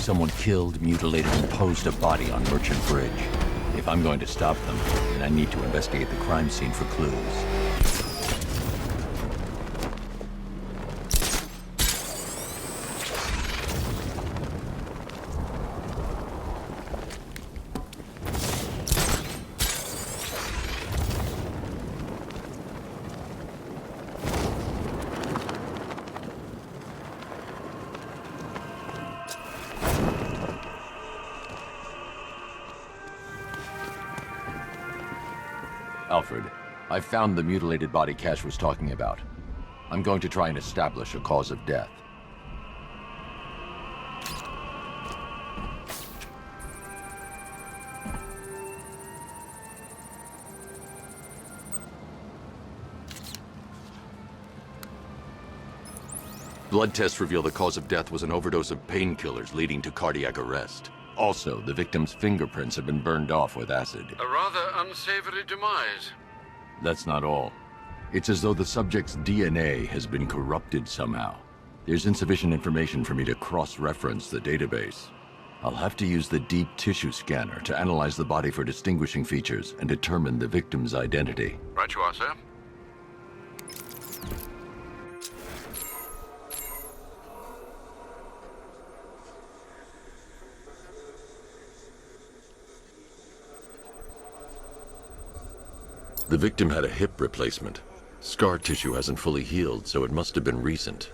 Someone killed, mutilated, and posed a body on Merchant Bridge. If I'm going to stop them, then I need to investigate the crime scene for clues. Alfred, I found the mutilated body Cash was talking about. I'm going to try and establish a cause of death. Blood tests reveal the cause of death was an overdose of painkillers leading to cardiac arrest. Also, the victim's fingerprints have been burned off with acid. A rather unsavory demise. That's not all. It's as though the subject's DNA has been corrupted somehow. There's insufficient information for me to cross-reference the database. I'll have to use the deep tissue scanner to analyze the body for distinguishing features and determine the victim's identity. Right you are, sir. The victim had a hip replacement. Scar tissue hasn't fully healed, so it must have been recent.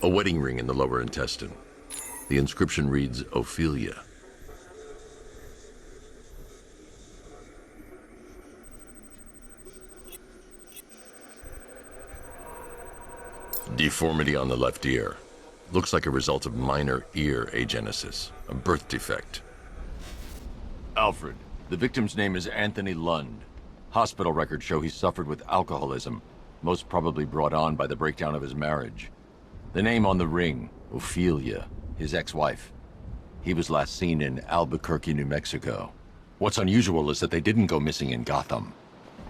A wedding ring in the lower intestine. The inscription reads, Ophelia. Deformity on the left ear. Looks like a result of minor ear agenesis, a birth defect. Alfred, the victim's name is Anthony Lund. Hospital records show he suffered with alcoholism, most probably brought on by the breakdown of his marriage. The name on the ring, Ophelia, his ex-wife. He was last seen in Albuquerque, New Mexico. What's unusual is that they didn't go missing in Gotham.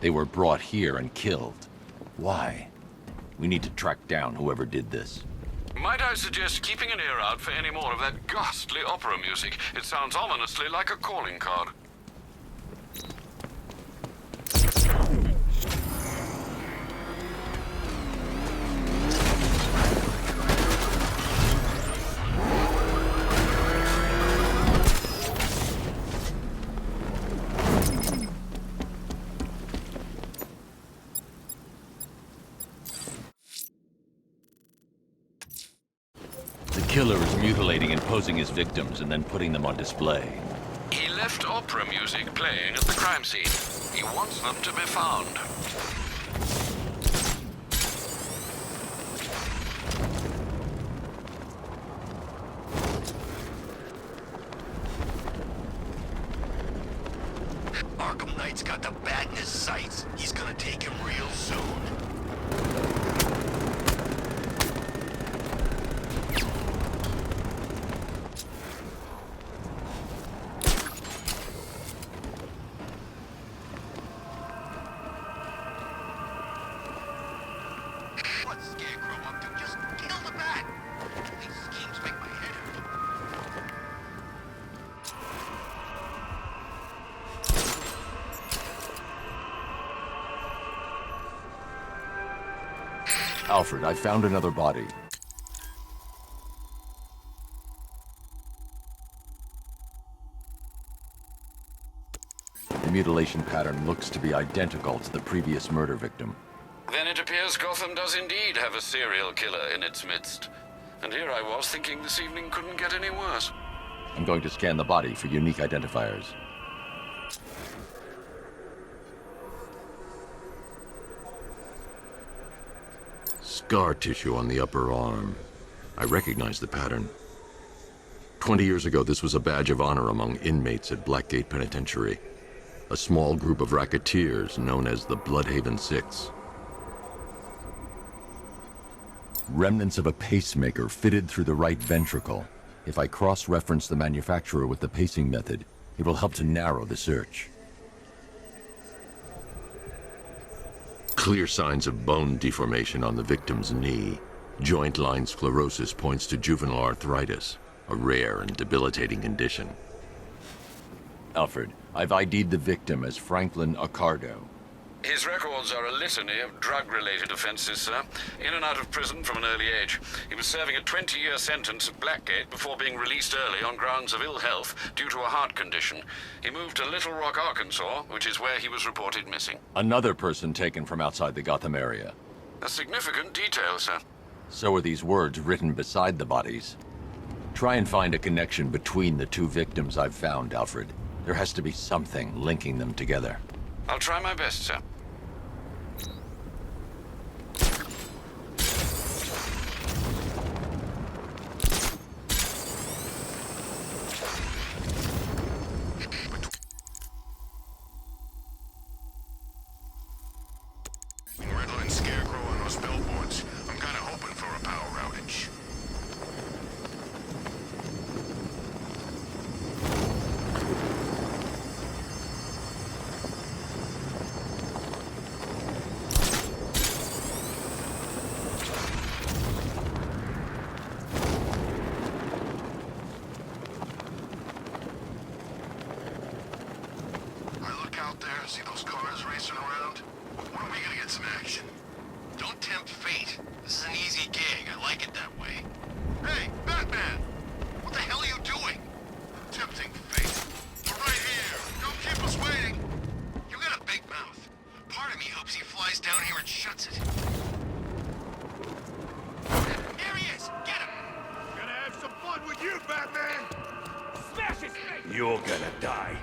They were brought here and killed. Why? We need to track down whoever did this. Might I suggest keeping an ear out for any more of that ghastly opera music? It sounds ominously like a calling card. The killer is mutilating and posing as victims and then putting them on display. He left opera music playing at the crime scene. He wants them to be found. Arkham Knight's got the bat in his sights. He's gonna take him real soon. What Scarecrow up to? Just kill the bat! These schemes make my head hurt. Alfred, I found another body. The mutilation pattern looks to be identical to the previous murder victim. Then it appears Gotham does indeed have a serial killer in its midst. And here I was thinking this evening couldn't get any worse. I'm going to scan the body for unique identifiers. Scar tissue on the upper arm. I recognize the pattern. 20 years ago, this was a badge of honor among inmates at Blackgate Penitentiary. A small group of racketeers known as the Bloodhaven Six. Remnants of a pacemaker fitted through the right ventricle. If I cross-reference the manufacturer with the pacing method, it will help to narrow the search. Clear signs of bone deformation on the victim's knee. Joint line sclerosis points to juvenile arthritis, a rare and debilitating condition. Alfred, I've ID'd the victim as Franklin Accardo. His records are a litany of drug-related offenses, sir. In and out of prison from an early age. He was serving a 20-year sentence at Blackgate before being released early on grounds of ill health due to a heart condition. He moved to Little Rock, Arkansas, which is where he was reported missing. Another person taken from outside the Gotham area. A significant detail, sir. So are these words written beside the bodies. Try and find a connection between the two victims I've found, Alfred. There has to be something linking them together. I'll try my best, sir. Riddler and Scarecrow on those billboards. I'm kinda hoping for a power outage. I look out there, see those cars racing around? When are we gonna get some action? Don't tempt fate. This is an easy gig. I like it that way. Hey, Batman! What the hell are you doing? Tempting fate. We're right here. Don't keep us waiting. You got a big mouth. Part of me hopes he flies down here and shuts it. Here he is! Get him! Gonna have some fun with you, Batman! Smash his face! You're gonna die.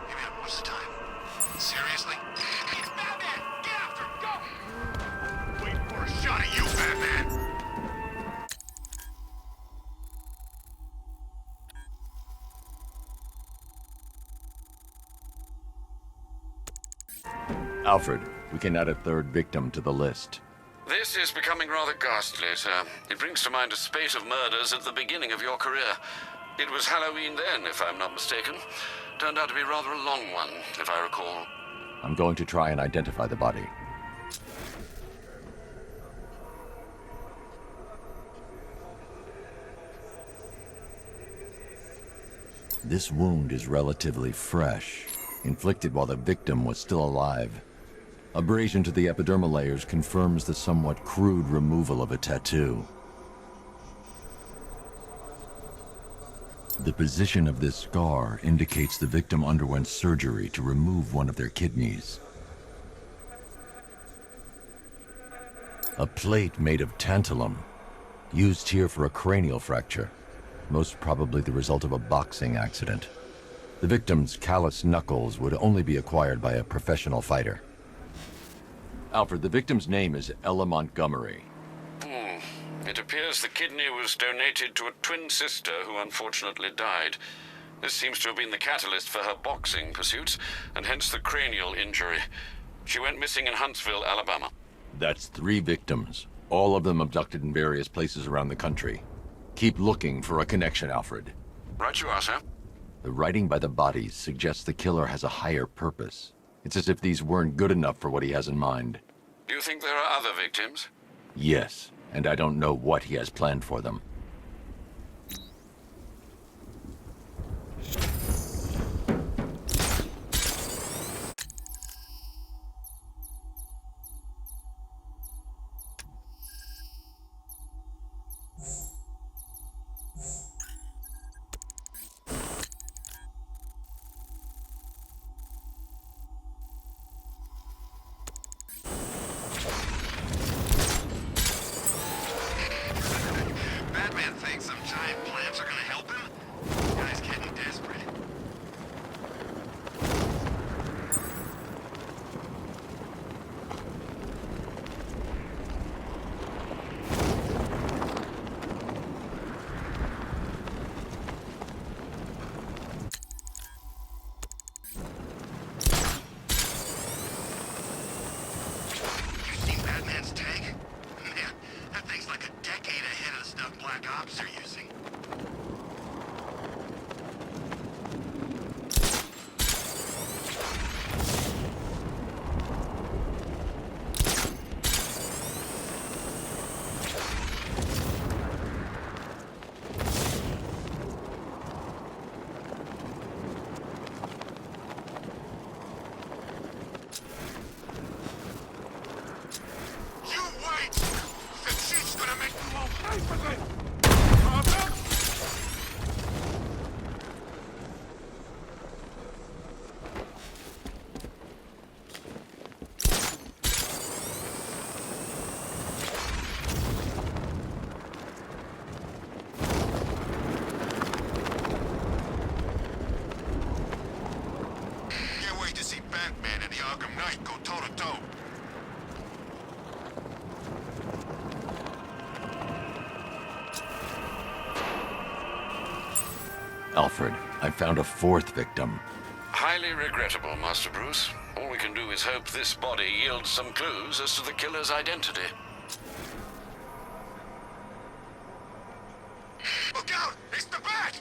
Hey man, what's the time? Seriously? It's Batman! Get after him! Go! Wait for a shot at you, Batman! Alfred, we can add a third victim to the list. This is becoming rather ghastly, sir. It brings to mind a spate of murders at the beginning of your career. It was Halloween then, if I'm not mistaken. Turned out to be rather a long one, if I recall. I'm going to try and identify the body. This wound is relatively fresh, inflicted while the victim was still alive. Abrasion to the epidermal layers confirms the somewhat crude removal of a tattoo. The position of this scar indicates the victim underwent surgery to remove one of their kidneys. A plate made of tantalum, used here for a cranial fracture, most probably the result of a boxing accident. The victim's calloused knuckles would only be acquired by a professional fighter. Alfred, the victim's name is Ella Montgomery. It appears the kidney was donated to a twin sister who unfortunately died. This seems to have been the catalyst for her boxing pursuits, and hence the cranial injury. She went missing in Huntsville, Alabama. That's 3 victims, all of them abducted in various places around the country. Keep looking for a connection, Alfred. Right you are, sir. The writing by the bodies suggests the killer has a higher purpose. It's as if these weren't good enough for what he has in mind. Do you think there are other victims? Yes, and I don't know what he has planned for them. Batman thinks some giant plants are gonna help him? This guy's getting desperate. You seen Batman's tank? Man, that thing's like a decade ahead of the stuff Black Ops are using. Stay with it! Arthur? Can't wait to see Batman and the Arkham Knight go toe-to-toe. Alfred, I found a fourth victim. Highly regrettable, Master Bruce. All we can do is hope this body yields some clues as to the killer's identity. Look out! It's the Bat!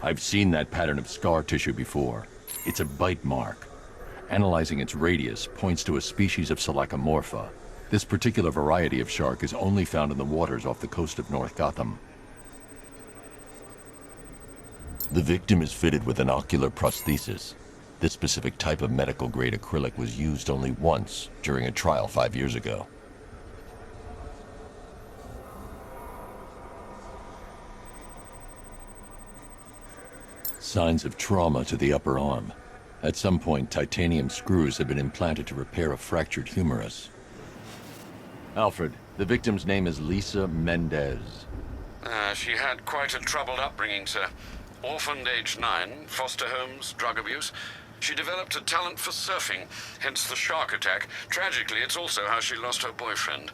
I've seen that pattern of scar tissue before. It's a bite mark. Analyzing its radius points to a species of Selachomorpha. This particular variety of shark is only found in the waters off the coast of North Gotham. The victim is fitted with an ocular prosthesis. This specific type of medical-grade acrylic was used only once during a trial 5 years ago. Signs of trauma to the upper arm. At some point, titanium screws have been implanted to repair a fractured humerus. Alfred, the victim's name is Lisa Mendez. She had quite a troubled upbringing, sir. Orphaned age 9, foster homes, drug abuse. She developed a talent for surfing, hence the shark attack. Tragically, it's also how she lost her boyfriend.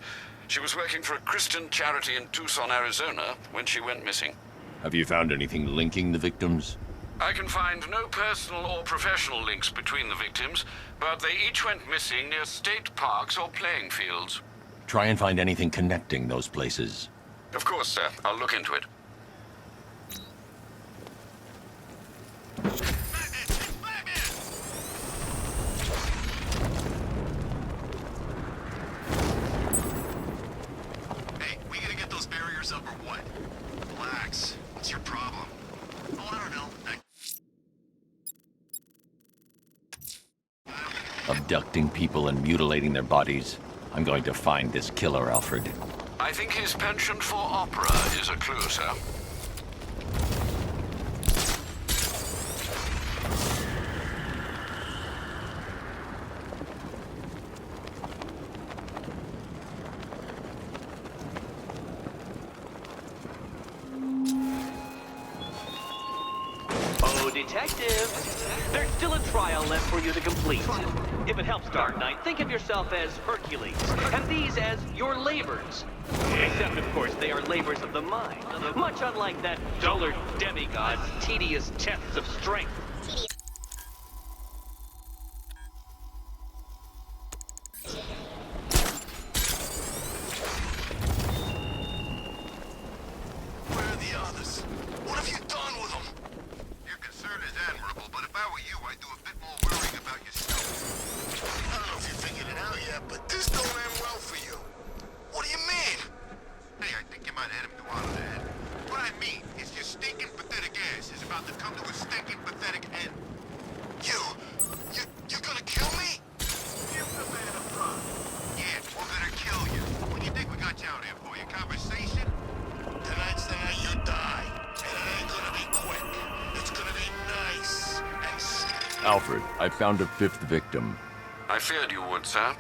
She was working for a Christian charity in Tucson, Arizona, when she went missing. Have you found anything linking the victims? I can find no personal or professional links between the victims, but they each went missing near state parks or playing fields. Try and find anything connecting those places. Of course, sir. I'll look into it. Hey, we gonna get those barriers up or what? Relax. What's your problem? Oh, I don't know. Abducting people and mutilating their bodies. I'm going to find this killer, Alfred. I think his penchant for opera is a clue, sir. Oh, detective! There's still a trial left for you to complete. If it helps, Dark Knight, think of yourself as Hercules, and these as your labors. Except, of course, they are labors of the mind, much unlike that duller demigod's tedious tests of strength. Where are the others? What have you done with them? Your concern is admirable, but if I were you, I'd do a bit more worrying about yourself. I don't know if you figured it out yet, but this don't end well for you. What do you mean? Hey, I think you might hit him too hard on the head. What I mean is your stinking pathetic ass is about to come to a stinking pathetic end. You're gonna kill me? Give the man a run. Yeah, we're gonna kill you. What do you think we got you out here for? Your conversation? Tonight's the night you die. And it ain't gonna be quick. It's gonna be nice and slow. Alfred, I found a fifth victim. I feared you would, sir.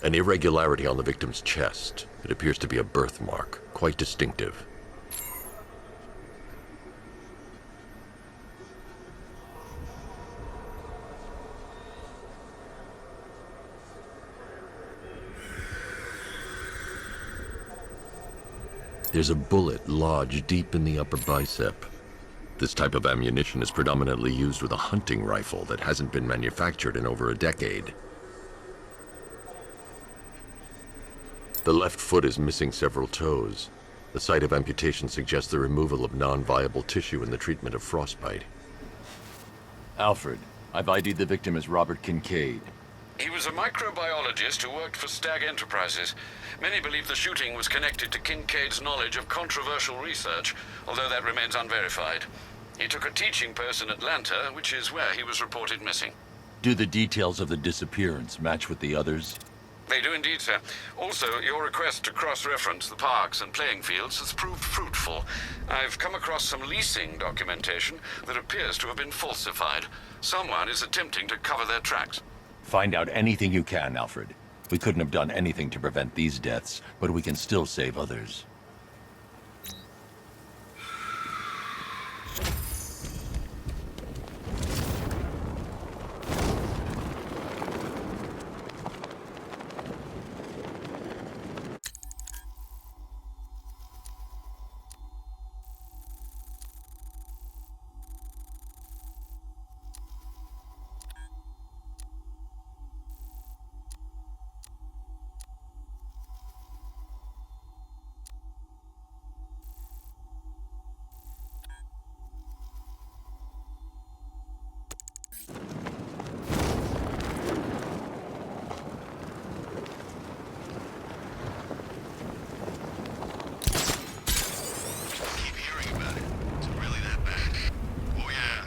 An irregularity on the victim's chest. It appears to be a birthmark, quite distinctive. There's a bullet lodged deep in the upper bicep. This type of ammunition is predominantly used with a hunting rifle that hasn't been manufactured in over a decade. The left foot is missing several toes. The site of amputation suggests the removal of non-viable tissue in the treatment of frostbite. Alfred, I've ID'd the victim as Robert Kincaid. He was a microbiologist who worked for Stag Enterprises. Many believe the shooting was connected to Kincaid's knowledge of controversial research, although that remains unverified. He took a teaching post in Atlanta, which is where he was reported missing. Do the details of the disappearance match with the others? They do indeed, sir. Also, your request to cross-reference the parks and playing fields has proved fruitful. I've come across some leasing documentation that appears to have been falsified. Someone is attempting to cover their tracks. Find out anything you can, Alfred. We couldn't have done anything to prevent these deaths, but we can still save others. Keep hearing about it. Is it really that bad? Oh yeah.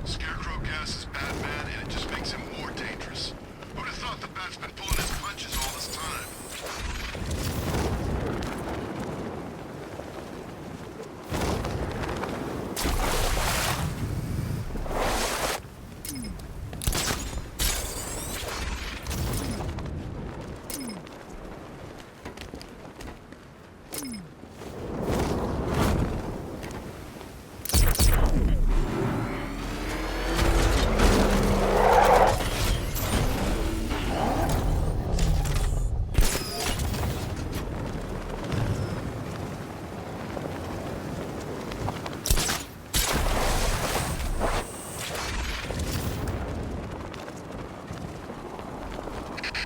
Scarecrow gas is Batman, and it just makes him more dangerous. Who'd have thought the Bat's been pulling his punches all this time?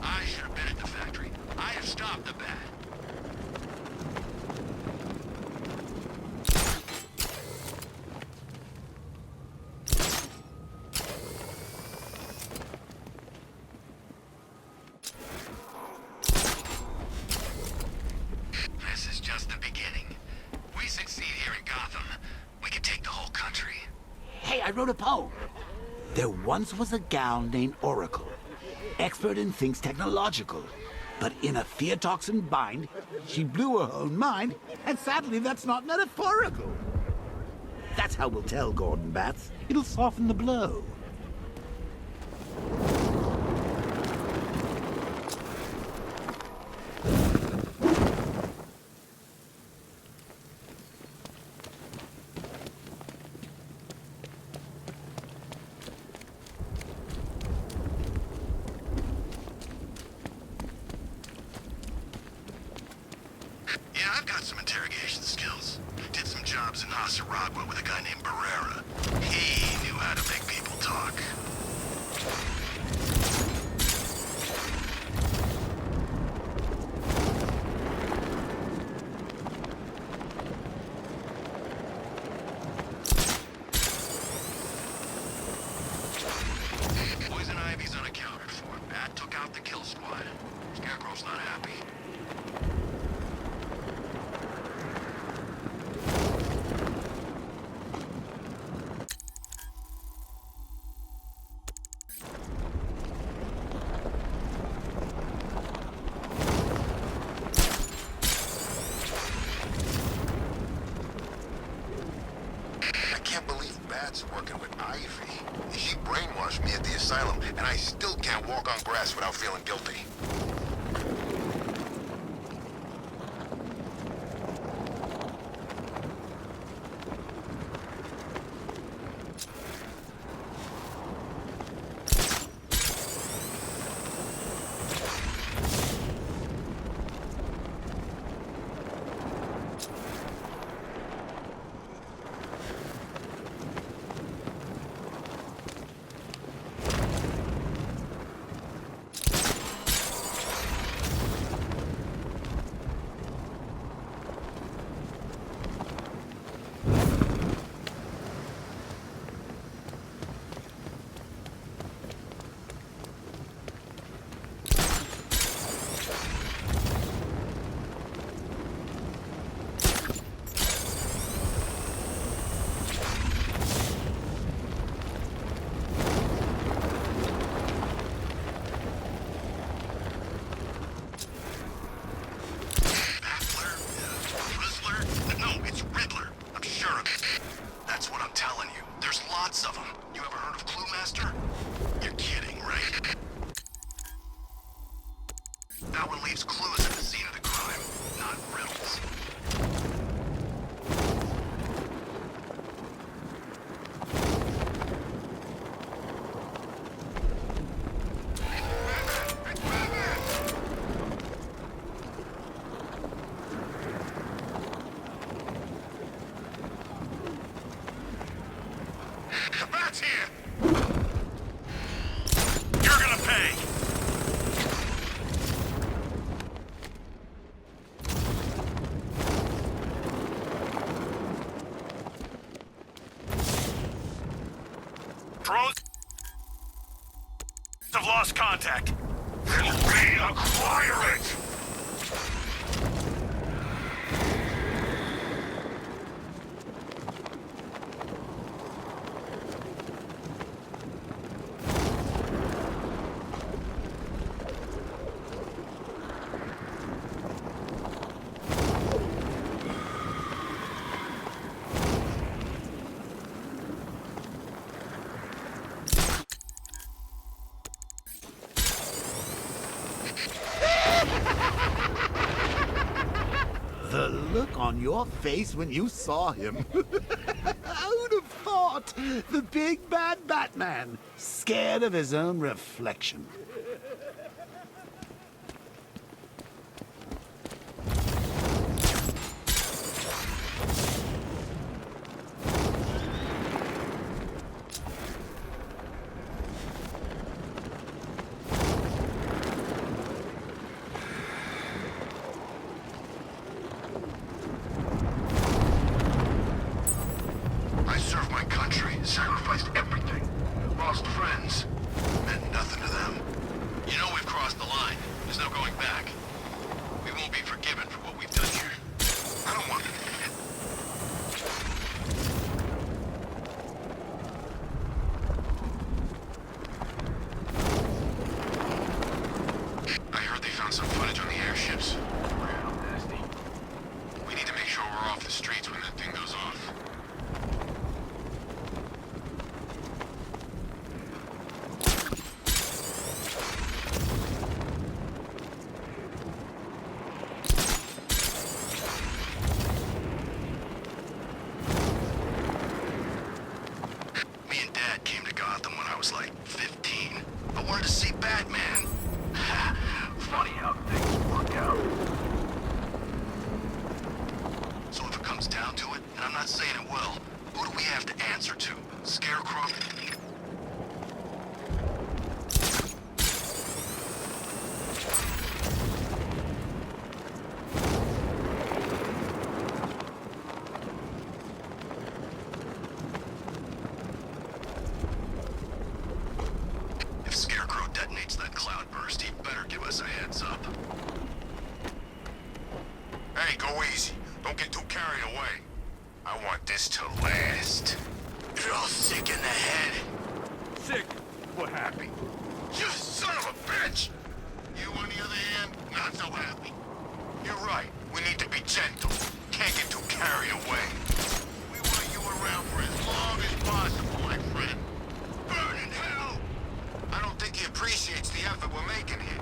I should have been at the factory. I have stopped the Bat. This is just the beginning. We succeed here in Gotham, we can take the whole country. Hey, I wrote a poem. There once was a gal named Oracle, expert in things technological. But in a fear toxin bind, she blew her own mind, and sadly that's not metaphorical. That's how we'll tell Gordon Bats. It'll soften the blow. Yeah, I've got some interrogation skills. Did some jobs in Hasaragua with a guy named Barrera. He knew how to make people talk. Poison Ivy's unaccounted for. Bat took out the kill squad. Scarecrow's not happy. I can't believe Bat's working with Ivy. She brainwashed me at the asylum, and I still can't walk on grass without feeling guilty. Lots of them. You ever heard of Clue Master? You're kidding, right? That one leaves clues at the scene of the crime, not riddles. The bat's here! You're gonna pay! Drones have lost contact. Then reacquire it! The look on your face when you saw him. Who'd have thought? The big bad Batman, scared of his own reflection. I served my country, sacrificed everything. Lost friends. Meant nothing to them. You know we've crossed the line. There's no going back. We won't be forgiven for what we've done here. I don't want to forget. I heard they found some footage on the airships. Real nasty. We need to make sure we're off the streets when that thing goes off. Me and Dad came to Gotham when I was like 15. I wanted to see Batman. Funny how things work out. So if it comes down to it, and I'm not saying it will, who do we have to answer to? Scarecrow? If Scarecrow detonates that cloudburst, he better give us a heads up. Hey, go easy. Don't get too carried away. I want this to last. You're all sick in the head. Sick? What happened? You son of a bitch! You, on the other hand, not so happy. You're right. We need to be gentle. Can't get too carried away. We want you around for as long as possible, my friend. Burn in hell! I don't think he appreciates the effort we're making here.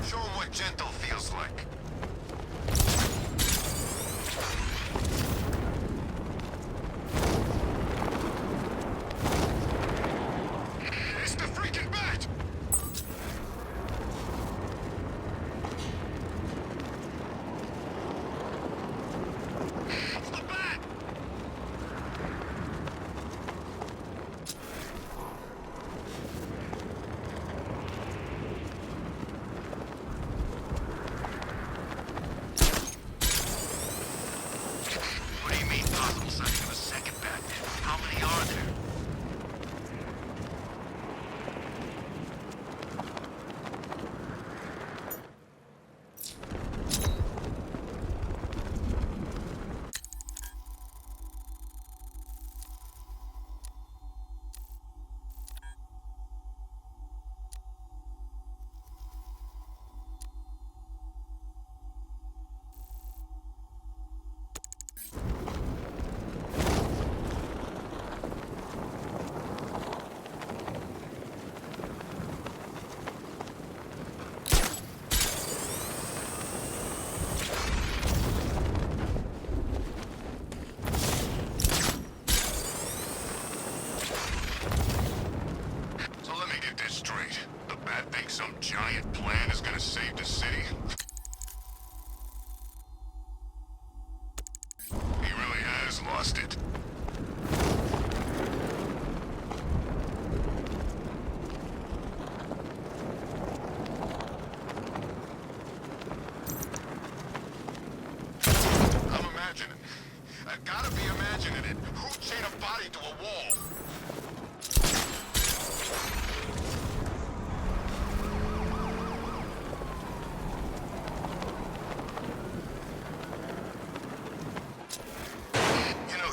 Show him what gentle feels like. It's the freaking bat! It's the bat! giant plan is gonna save the city? He really has lost it. I'm imagining. I gotta be imagining it. Who'd chain a body to a wall?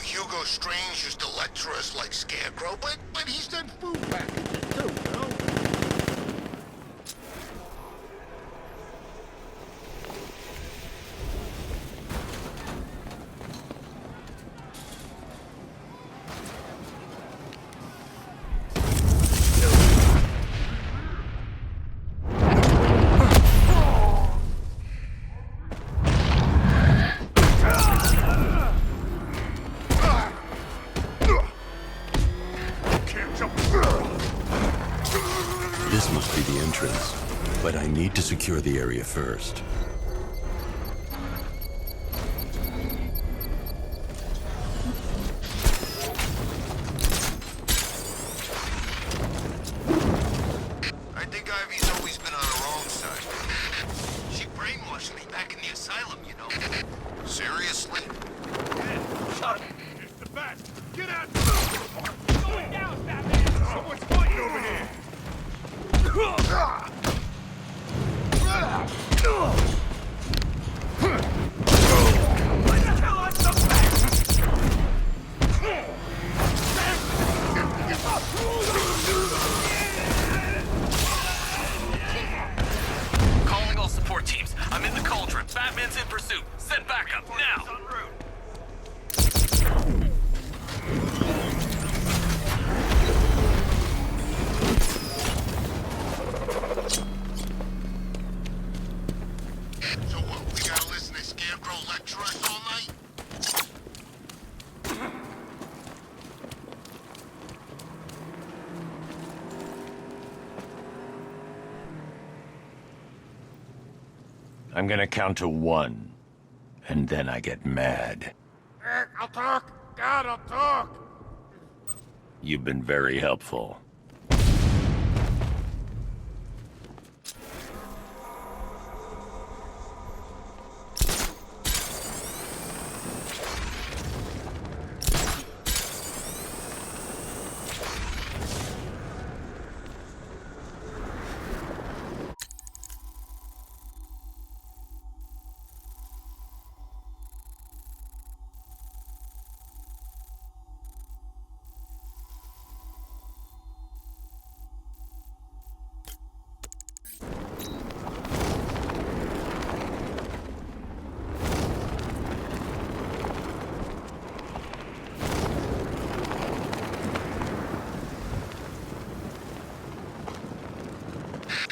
Hugo Strange used to lecture us like Scarecrow, but he said food packages too, you know? This must be the entrance, but I need to secure the area first. I think Ivy's always been on her wrong side. She brainwashed me back in the asylum, you know. Seriously? It's the bat! Get out! Going down, Batman! Someone's fighting over here! Let's kill us some Calling all support teams. I'm in the cauldron. Batman's in pursuit. Send backup now. En route. So what, we gotta listen to Scarecrow lecture us all night? I'm gonna count to 1, and then I get mad. I'll talk! God, I'll talk! You've been very helpful.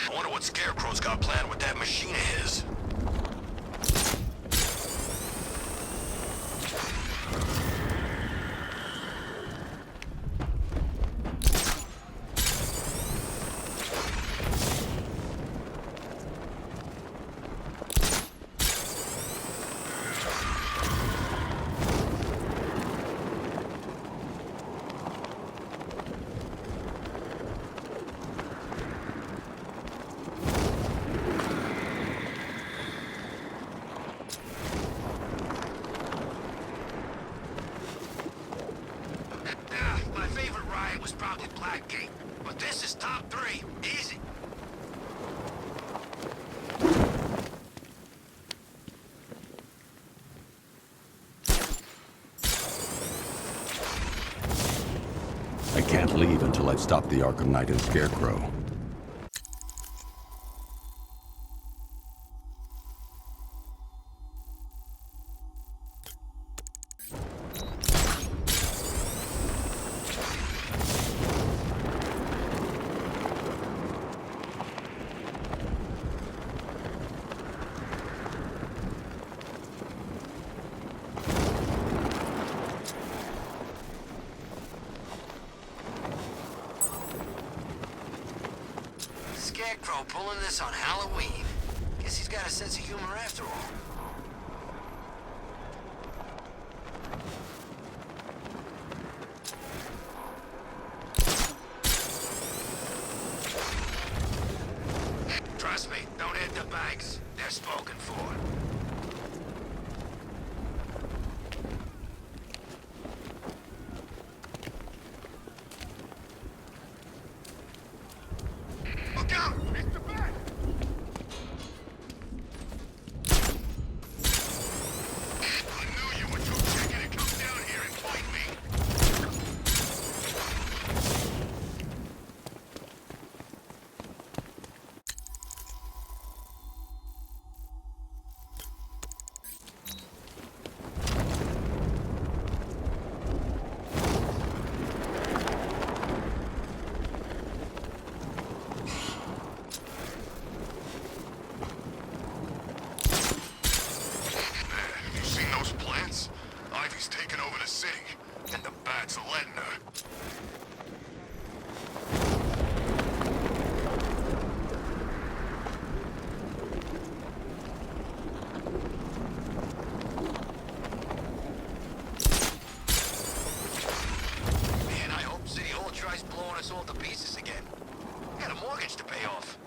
I wonder what Scarecrow's got planned with that machine of his. My favorite ride was probably Blackgate, but this is top 3. Easy. I can't leave until I've stopped the Arkham Knight and Scarecrow. hero pulling this on Halloween. Guess he's got a sense of humor after all. Trust me, don't hit the banks. They're spoken for. Look out! Mr. Bat! I knew you were too chicken to come down here and fight me. Have you seen those plants? Ivy's taken over the city, and the bats are letting her. Man, I hope City Hall tries blowing us all to pieces again. I got a mortgage to pay off.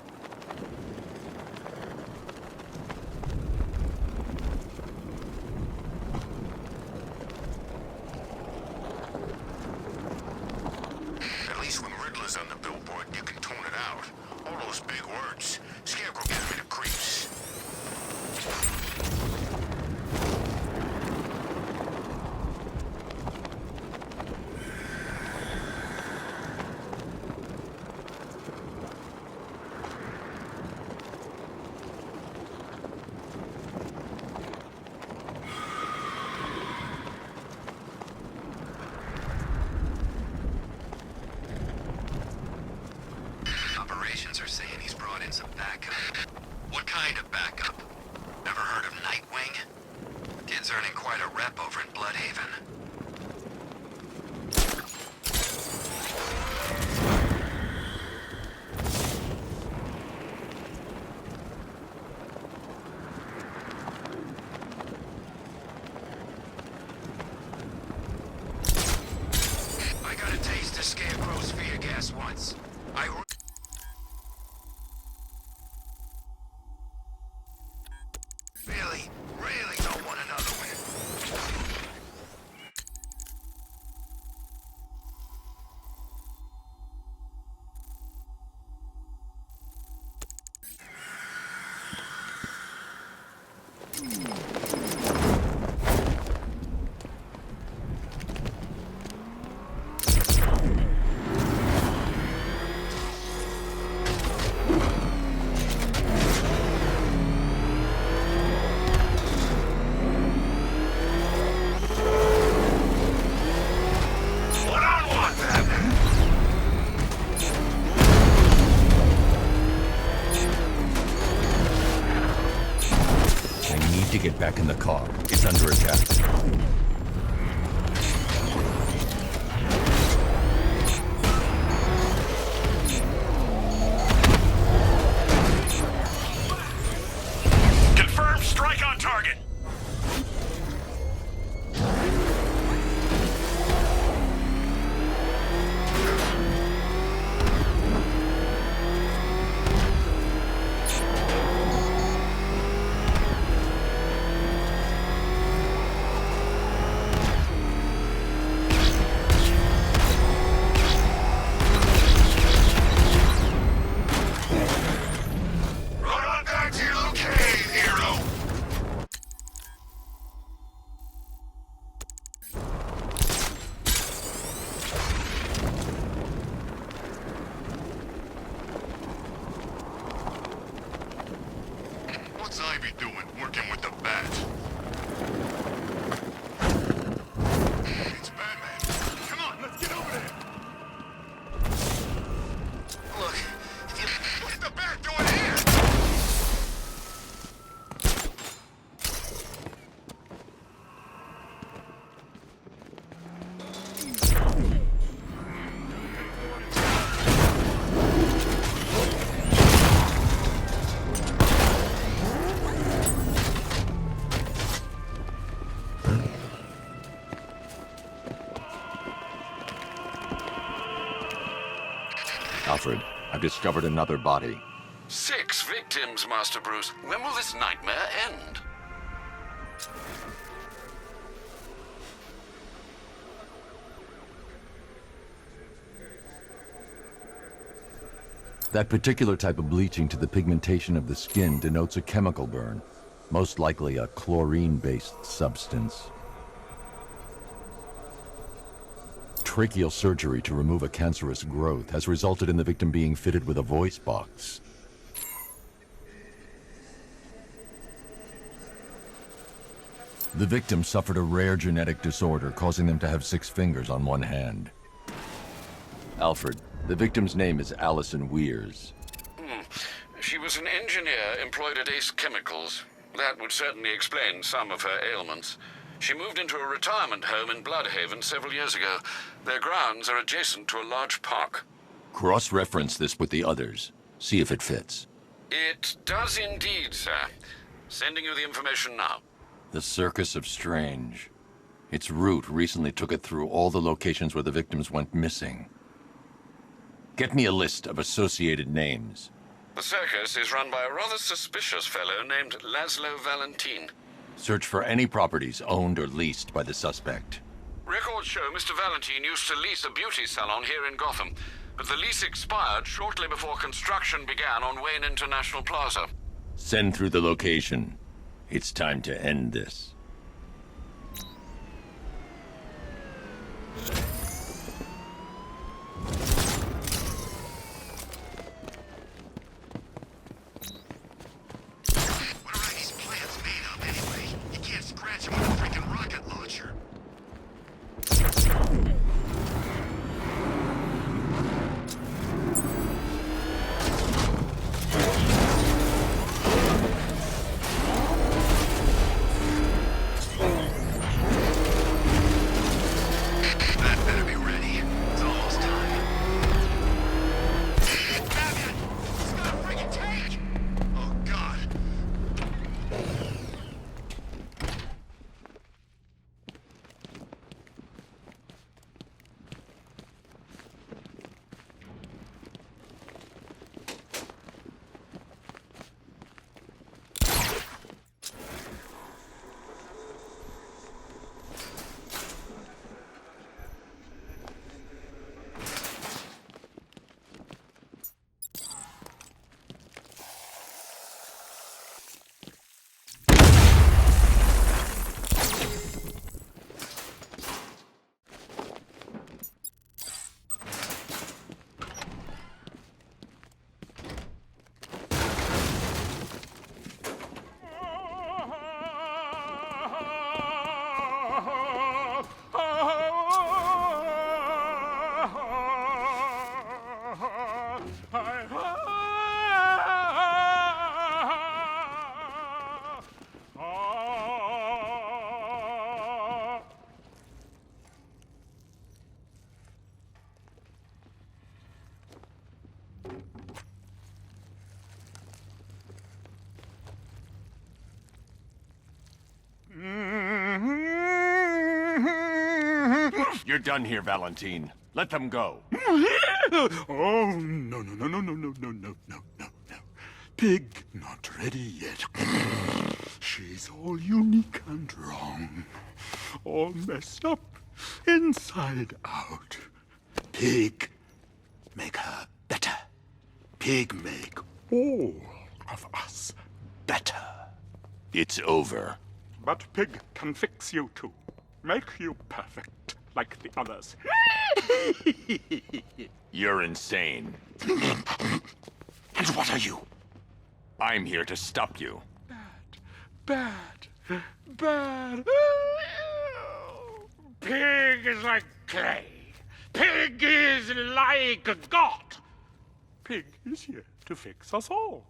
At least when Riddler's on the billboard, you can tune it out. All those big words. Scarecrow gives me the creeps. Operations are saying he's brought in some backup. What kind of backup? Never heard of Nightwing? Kid's earning quite a rep over in Bloodhaven. I got a taste of Scarecrow's fear gas once. Really, really don't want another one. I need to get back in the car. It's under attack. Confirm strike on target. Run on back to your little cave, hero! What's Ivy doing, working with the bat? It's Batman. Come on, let's get over there! Look, what's the bat doing here? Alfred. I've discovered another body. 6 victims, Master Bruce. When will this nightmare end? That particular type of bleaching to the pigmentation of the skin denotes a chemical burn, most likely a chlorine-based substance. Tracheal surgery to remove a cancerous growth has resulted in the victim being fitted with a voice box. The victim suffered a rare genetic disorder, causing them to have 6 fingers on one hand. Alfred, the victim's name is Allison Weers. She was an engineer employed at Ace Chemicals. That would certainly explain some of her ailments. She moved into a retirement home in Bloodhaven several years ago. Their grounds are adjacent to a large park. Cross-reference this with the others. See if it fits. It does indeed, sir. Sending you the information now. The Circus of Strange. Its route recently took it through all the locations where the victims went missing. Get me a list of associated names. The circus is run by a rather suspicious fellow named Laszlo Valentin. Search for any properties owned or leased by the suspect. Records show Mr. Valentin used to lease a beauty salon here in Gotham, but the lease expired shortly before construction began on Wayne International Plaza. Send through the location. It's time to end this. What are these plants made of anyway? You can't scratch them with a freaking rocket launcher. That better be ready. It's almost time. Batman! It's got a freaking tank! Oh, God. You're done here, Valentine. Let them go. Oh, no. Pig not ready yet. She's all unique and wrong. All messed up, inside out. Pig, make her better. Pig, make all of us better. It's over. But Pig can fix you too. Make you perfect, like the others. You're insane. And what are you? I'm here to stop you. Bad. Pig is like clay. Pig is like a god. Pig is here to fix us all.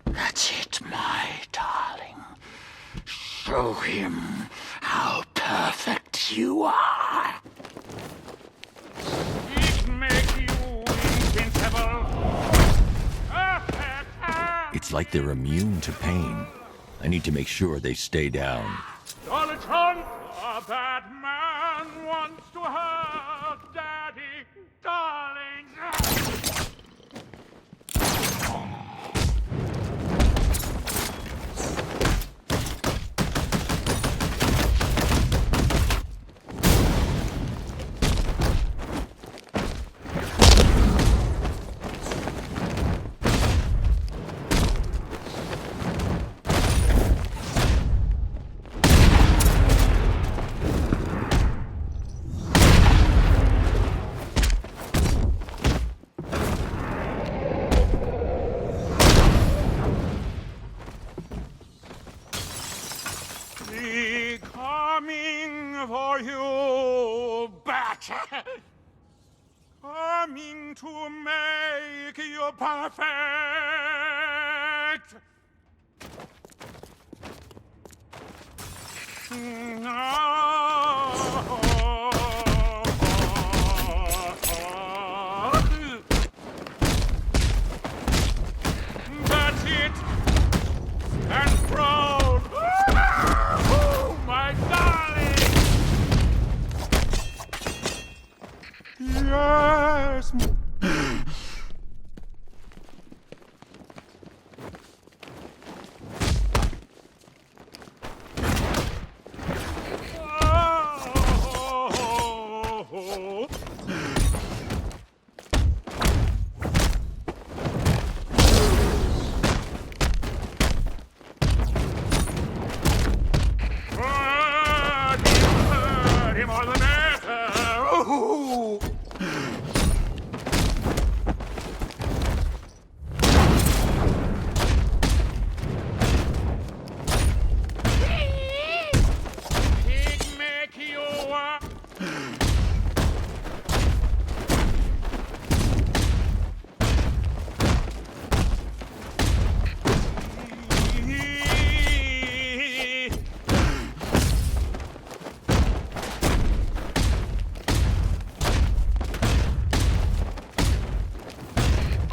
That's it, my darling. Show him how perfect you are. It make you invincible. It's like they're immune to pain. I need to make sure they stay down. Dolly Trump, a bad man wants to hurt Daddy, darling. Coming for you, bat! Coming to make you perfect! That's it! And proud! Oh, my darling! Yes! Oh. Hurt him all the better. Oh. Pig make you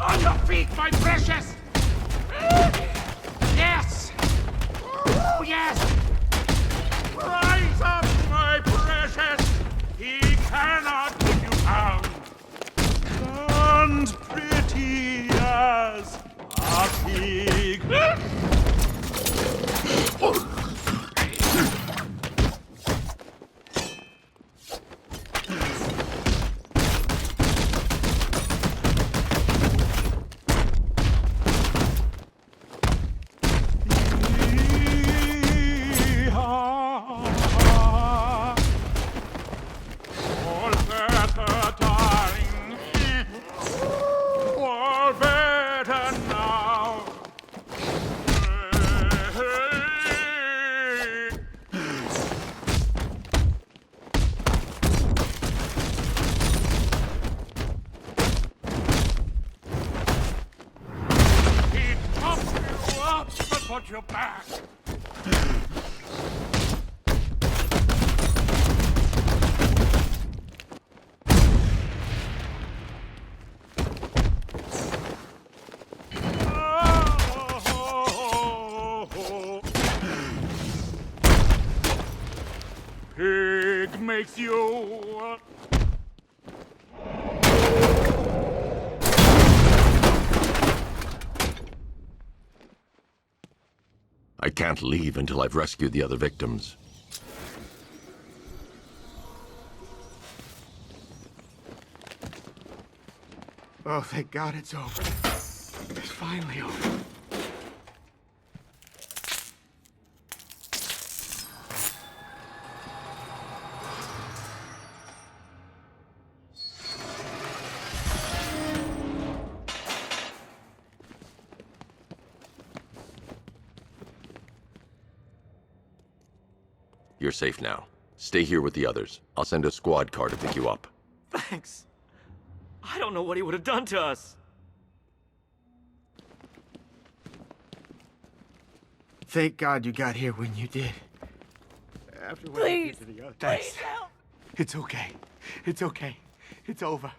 on your feet, my precious! Yes! Oh, yes! Rise up, my precious! He cannot put you down! And pretty as a pig! All better, darling. All better now. He topped you up, but put you back. Pig makes you. I can't leave until I've rescued the other victims. Oh, thank God it's over. It's finally over. You're safe now. Stay here with the others. I'll send a squad car to pick you up. Thanks. I don't know what he would have done to us. Thank God you got here when you did. After what you did to the other. Thanks. help. It's okay. It's okay. It's over.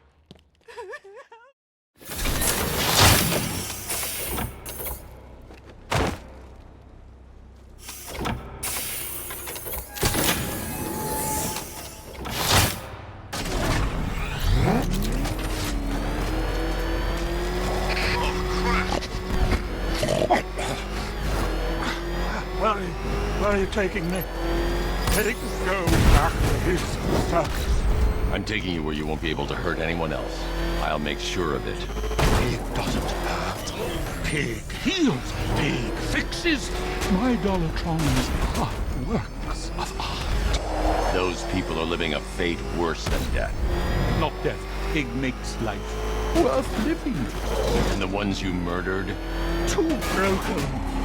you taking me? Pig, go back to his circus. I'm taking you where you won't be able to hurt anyone else. I'll make sure of it. Pig doesn't hurt. Pig heals. Pig fixes. My Dollartrons are works of art. Those people are living a fate worse than death. Not death. Pig makes life worth living. And the ones you murdered? Too broken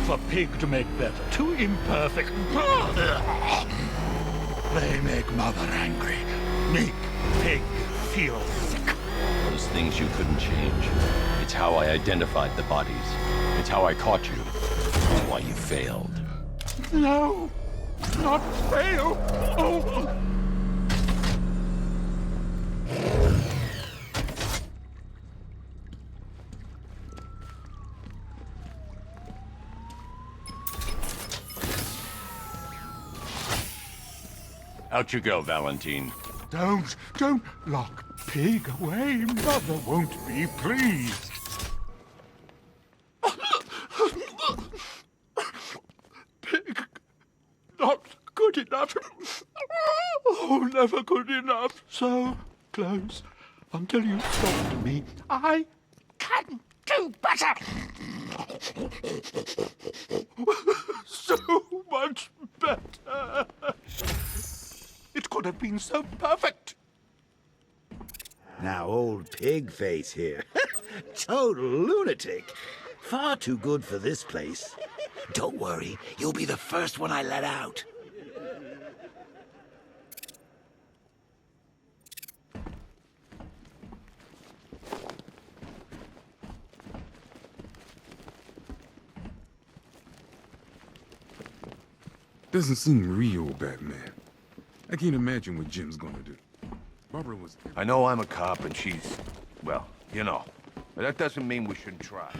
for Pig to make better. Too imperfect. They make Mother angry. Make Pig feel sick. Those things you couldn't change. It's how I identified the bodies. It's how I caught you. It's why you failed. No, not fail. Oh. Out you go, Valentine. Don't lock Pig away. Mother won't be pleased. Pig, not good enough. Oh, never good enough. So close until you stop me. I can do better. So much better. It could have been so perfect. Now, old pig face here. Total lunatic. Far too good for this place. Don't worry, you'll be the first one I let out. Doesn't seem real, Batman. I can't imagine what Jim's gonna do. Barbara was... I know I'm a cop and she's, well, you know. But that doesn't mean we shouldn't try.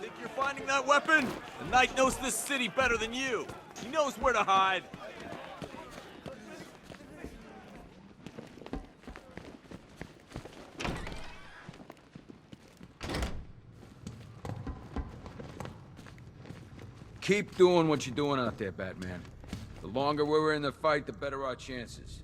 Think you're finding that weapon? The Knight knows this city better than you. He knows where to hide. Keep doing what you're doing out there, Batman. The longer we're in the fight, the better our chances.